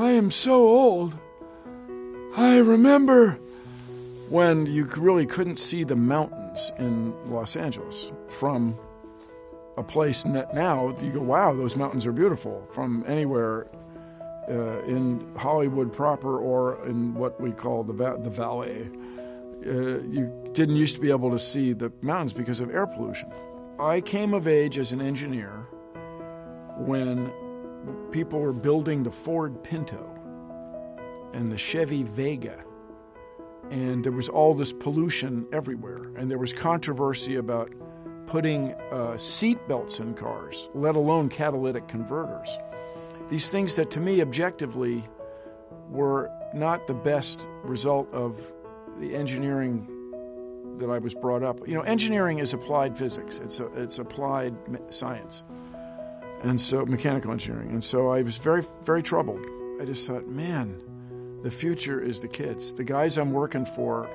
I am so old. I remember when you really couldn't see the mountains in Los Angeles from a place now you go, wow, those mountains are beautiful, from anywhere in Hollywood proper or in what we call the Valley. You didn't used to be able to see the mountains because of air pollution. I came of age as an engineer when people were building the Ford Pinto and the Chevy Vega, and there was all this pollution everywhere, and there was controversy about putting seat belts in cars, let alone catalytic converters. These things that to me objectively were not the best result of the engineering that I was brought up. You know, engineering is applied physics. It's applied science. And so mechanical engineering. And so I was very, very troubled. I just thought, man, the future is the kids. The guys I'm working for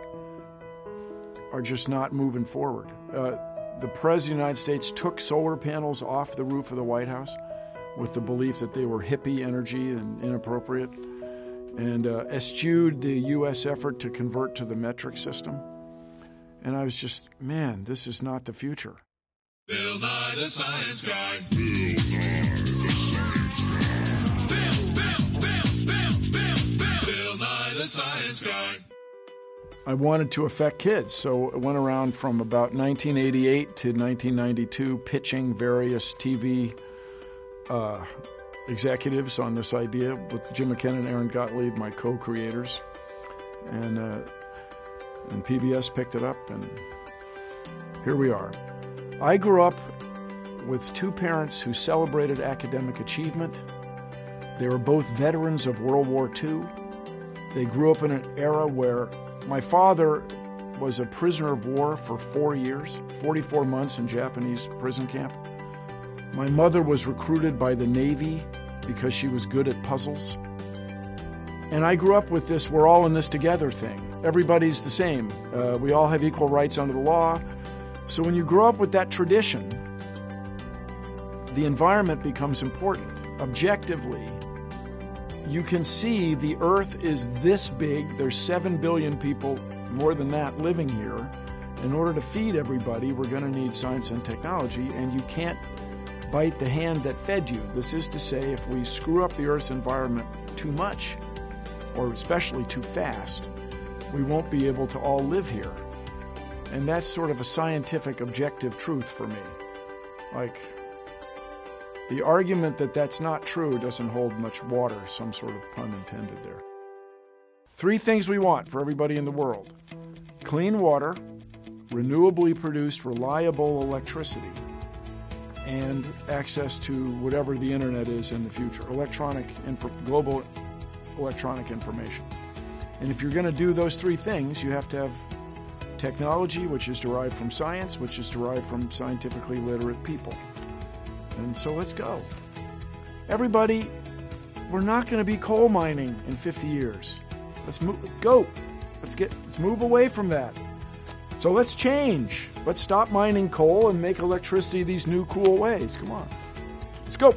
are just not moving forward. The President of the United States took solar panels off the roof of the White House with the belief that they were hippie energy and inappropriate, and eschewed the U.S. effort to convert to the metric system. And I was just, man, this is not the future. Bill Nye the Science Guy. Bill Nye the Science Guy. I wanted to affect kids, so I went around from about 1988 to 1992 pitching various TV executives on this idea with Jim McKenna and Aaron Gottlieb, my co-creators. And PBS picked it up, and here we are. I grew up with two parents who celebrated academic achievement. They were both veterans of World War II. They grew up in an era where my father was a prisoner of war for 4 years, 44 months in Japanese prison camp. My mother was recruited by the Navy because she was good at puzzles. And I grew up with this we're all in this together thing. Everybody's the same. We all have equal rights under the law. So when you grow up with that tradition, the environment becomes important. Objectively, you can see the Earth is this big. There's 7 billion people, more than that, living here. In order to feed everybody, we're going to need science and technology, and you can't bite the hand that fed you. This is to say, if we screw up the Earth's environment too much, or especially too fast, we won't be able to all live here. And that's sort of a scientific, objective truth for me. Like, the argument that that's not true doesn't hold much water, some sort of pun intended there. 3 things we want for everybody in the world: clean water, renewably produced, reliable electricity, and access to whatever the internet is in the future, global electronic information. And if you're going to do those 3 things, you have to have technology, which is derived from science, which is derived from scientifically literate people. And so let's go. Everybody, we're not going to be coal mining in 50 years. Let's go. Let's move away from that. So let's change. Let's stop mining coal and make electricity these new cool ways. Come on. Let's go.